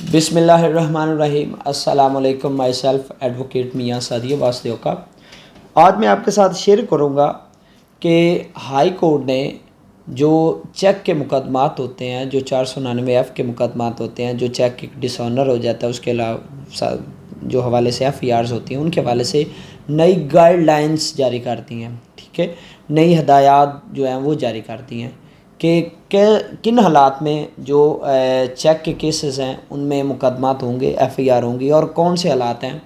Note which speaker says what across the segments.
Speaker 1: بسم اللہ الرحمن الرحیم۔ السلام علیکم، مائی سیلف ایڈوکیٹ میاں سعدی عباس دیوکا۔ آج میں آپ کے ساتھ شیئر کروں گا کہ ہائی کورٹ نے جو چیک کے مقدمات ہوتے ہیں، جو 499F کے مقدمات ہوتے ہیں، جو چیک ڈس آنر ہو جاتا ہے، اس کے علاوہ جو حوالے سے FERs ہوتی ہیں، ان کے حوالے سے نئی گائیڈ لائنس جاری کرتی ہیں، ٹھیک ہے، نئی ہدایات جو ہیں وہ جاری کرتی ہیں کہ کن حالات میں جو چیک کے کیسز ہیں ان میں مقدمات ہوں گے، FER ہوں گی، اور کون سے حالات ہیں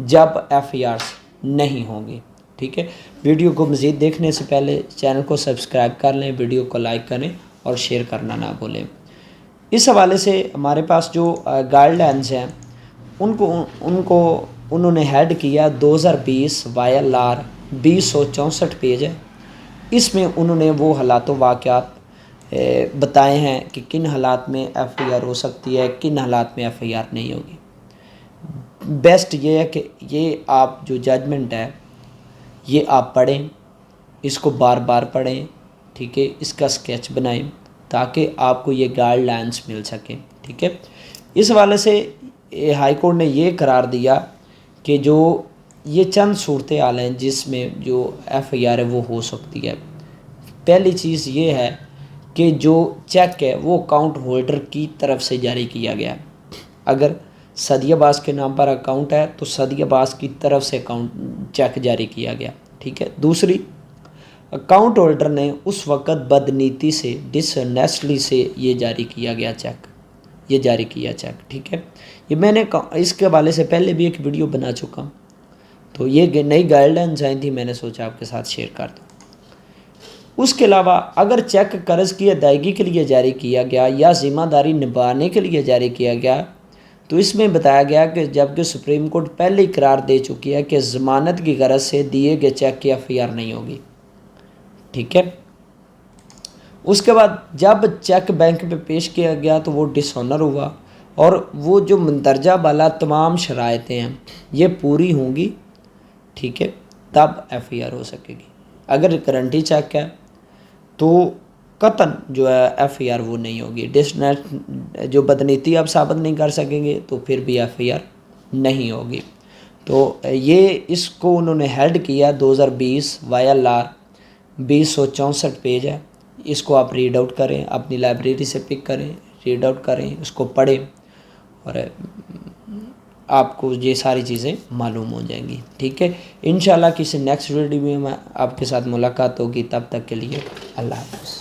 Speaker 1: جب FERs نہیں ہوں گی، ٹھیک ہے۔ ویڈیو کو مزید دیکھنے سے پہلے چینل کو سبسکرائب کر لیں، ویڈیو کو لائک کریں اور شیئر کرنا نہ بھولیں۔ اس حوالے سے ہمارے پاس جو گائیڈ لائنز ہیں انہوں نے ہیڈ کیا 2020 YLR 2064 پیج ہے۔ اس میں انہوں نے وہ حالات و واقعات بتائے ہیں کہ کن حالات میں FER ہو سکتی ہے، کن حالات میں FER نہیں ہوگی۔ بیسٹ یہ ہے کہ یہ آپ جو ججمنٹ ہے یہ آپ پڑھیں، اس کو بار بار پڑھیں، ٹھیک ہے، اس کا سکیچ بنائیں تاکہ آپ کو یہ گائیڈ لائنس مل سکیں، ٹھیک ہے۔ اس حوالے سے ہائی کورٹ نے یہ قرار دیا کہ جو یہ چند صورتحال ہیں جس میں جو FER ہے وہ ہو سکتی ہے۔ پہلی چیز یہ ہے کہ جو چیک ہے وہ اکاؤنٹ ہولڈر کی طرف سے جاری کیا گیا۔ اگر سعدی عباس کے نام پر اکاؤنٹ ہے تو سعدی عباس کی طرف سے چیک جاری کیا گیا، ٹھیک ہے۔ دوسری، اکاؤنٹ ہولڈر نے اس وقت بدنیتی سے، ڈس آنیسٹلی سے یہ جاری کیا گیا چیک، یہ جاری کیا چیک، ٹھیک ہے۔ یہ میں نے اس کے حوالے سے پہلے بھی ایک ویڈیو بنا چکا ہوں، تو یہ نئی گائیڈ لائنز آئی تھیں، میں نے سوچا آپ کے ساتھ شیئر کر دوں۔ اس کے علاوہ اگر چیک قرض کی ادائیگی کے لیے جاری کیا گیا یا ذمہ داری نبھانے کے لیے جاری کیا گیا تو اس میں بتایا گیا کہ جبکہ سپریم کورٹ پہلے ہی قرار دے چکی ہے کہ ضمانت کی غرض سے دیے گئے چیک کی FER نہیں ہوگی، ٹھیک ہے۔ اس کے بعد جب چیک بینک پہ پیش کیا گیا تو وہ ڈس آنر ہوا، اور وہ جو مندرجہ بالا تمام شرائطیں ہیں یہ پوری ہوں گی، ٹھیک ہے، تب FER ہو سکے گی۔ اگر گارنٹی چیک ہے تو قطعاً جو ہے FER وہ نہیں ہوگی۔ جو بدنیتی آپ ثابت نہیں کر سکیں گے تو پھر بھی FER نہیں ہوگی۔ تو یہ اس کو انہوں نے ہیڈ کیا 2020 YLR 2064 پیج ہے۔ اس کو آپ ریڈ آؤٹ کریں، اپنی لائبریری سے پک کریں، ریڈ آؤٹ کریں، اس کو پڑھیں، اور آپ کو یہ ساری چیزیں معلوم ہو جائیں گی، ٹھیک ہے۔ انشاءاللہ کسی نیکسٹ ویڈیو میں آپ کے ساتھ ملاقات ہوگی، تب تک کے لیے اللہ حافظ۔